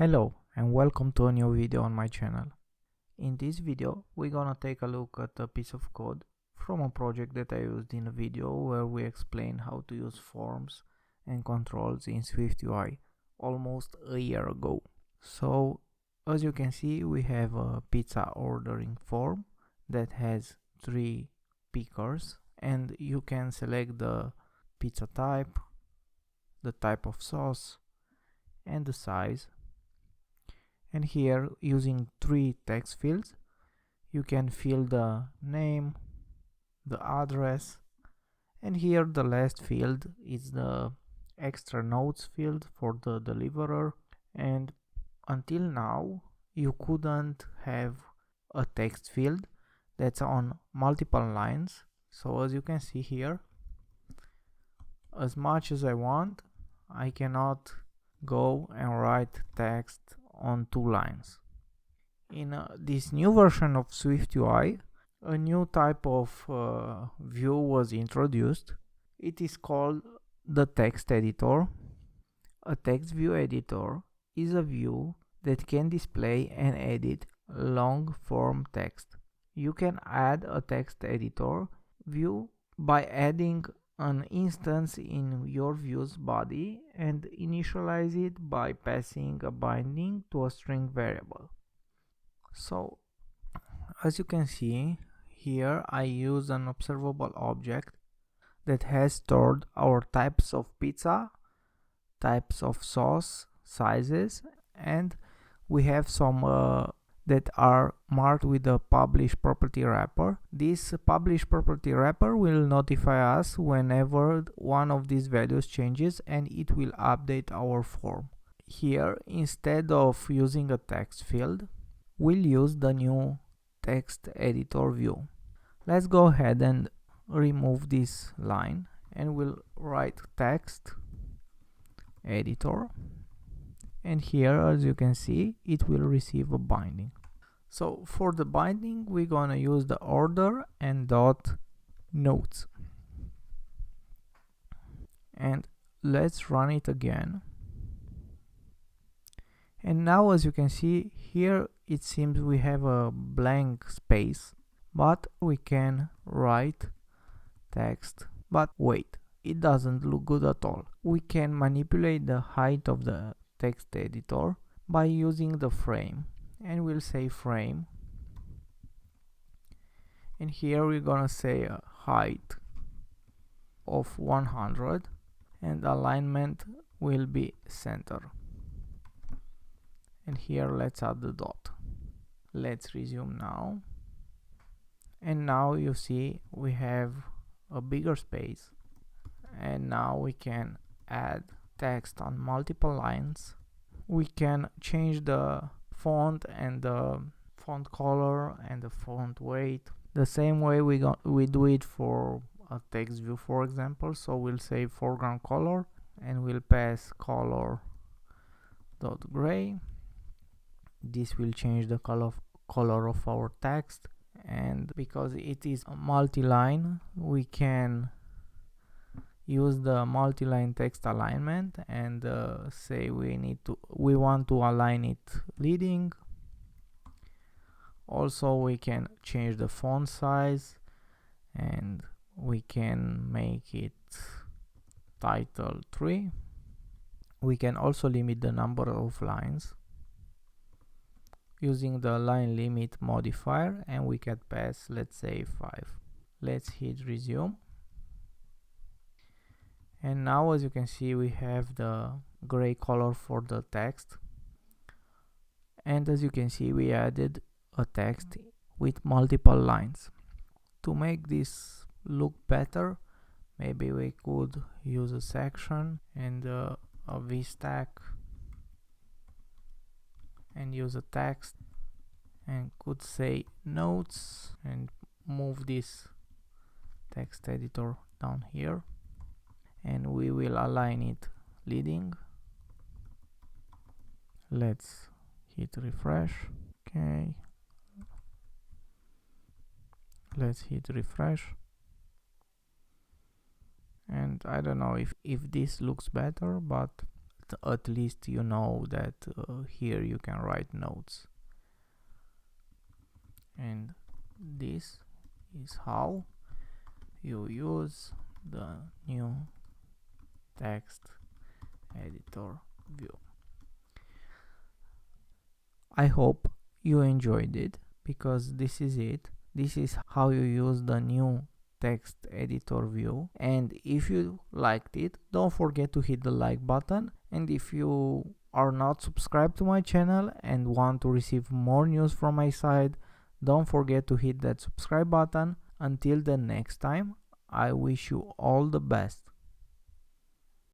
Hello and welcome to a new video on my channel. In this video we're gonna take a look at a piece of code from a project that I used in a video where we explain how to use forms and controls in SwiftUI almost a year ago. So as you can see, we have a pizza ordering form that has 3 pickers, and you can select the pizza type, the type of sauce, and the size. And here, using 3 text fields, you can fill the name, the address, and here the last field is the extra notes field for the deliverer. And until now you couldn't have a text field that's on multiple lines. So as you can see here, as much as I want, I cannot go and write text on 2 lines. In this new version of SwiftUI, a new type of view was introduced. It is called the text editor. A text view editor is a view that can display and edit long form text. You can add a text editor view by adding an instance in your view's body and initialize it by passing a binding to a string variable. So as you can see here, I use an observable object that has stored our types of pizza, types of sauce, sizes, and we have some that are marked with the publish property wrapper. This publish property wrapper will notify us whenever one of these values changes, and it will update our form. Here, instead of using a text field, we'll use the new text editor view. Let's go ahead and remove this line, and we'll write text editor, and here, as you can see, it will receive a binding. So for the binding, we're gonna use the order and dot notes, and let's run it again. And now, as you can see here, it seems we have a blank space, but we can write text. But wait, it doesn't look good at all. We can manipulate the height of the text editor by using the frame, and we'll say frame, and here we're gonna say a height of 100 and alignment will be center. And here let's add the dot. Let's resume now, and now you see we have a bigger space, and now we can add text on multiple lines. We can change the font and the font color and the font weight the same way we do it for a text view, for example. So we'll say foreground color, and we'll pass color dot gray. This will change the color of our text, and because it is a multi-line, we can use the multi-line text alignment and say we want to align it leading. Also, we can change the font size, and we can make it title 3. We can also limit the number of lines using the line limit modifier, and we can pass, let's say, 5. Let's hit resume, and now, as you can see, we have the gray color for the text. And as you can see, we added a text with multiple lines. To make this look better, maybe we could use a section and a v-stack, and use a text, and could say notes, and move this text editor down here, and we will align it leading. Let's hit refresh. Okay, let's hit refresh, and I don't know if this looks better, but at least you know that here you can write notes. And this is how you use the new text editor view. I hope you enjoyed it, because this is it. This is how you use the new text editor view. And if you liked it, don't forget to hit the like button. And if you are not subscribed to my channel and want to receive more news from my side, don't forget to hit that subscribe button. Until the next time, I wish you all the best.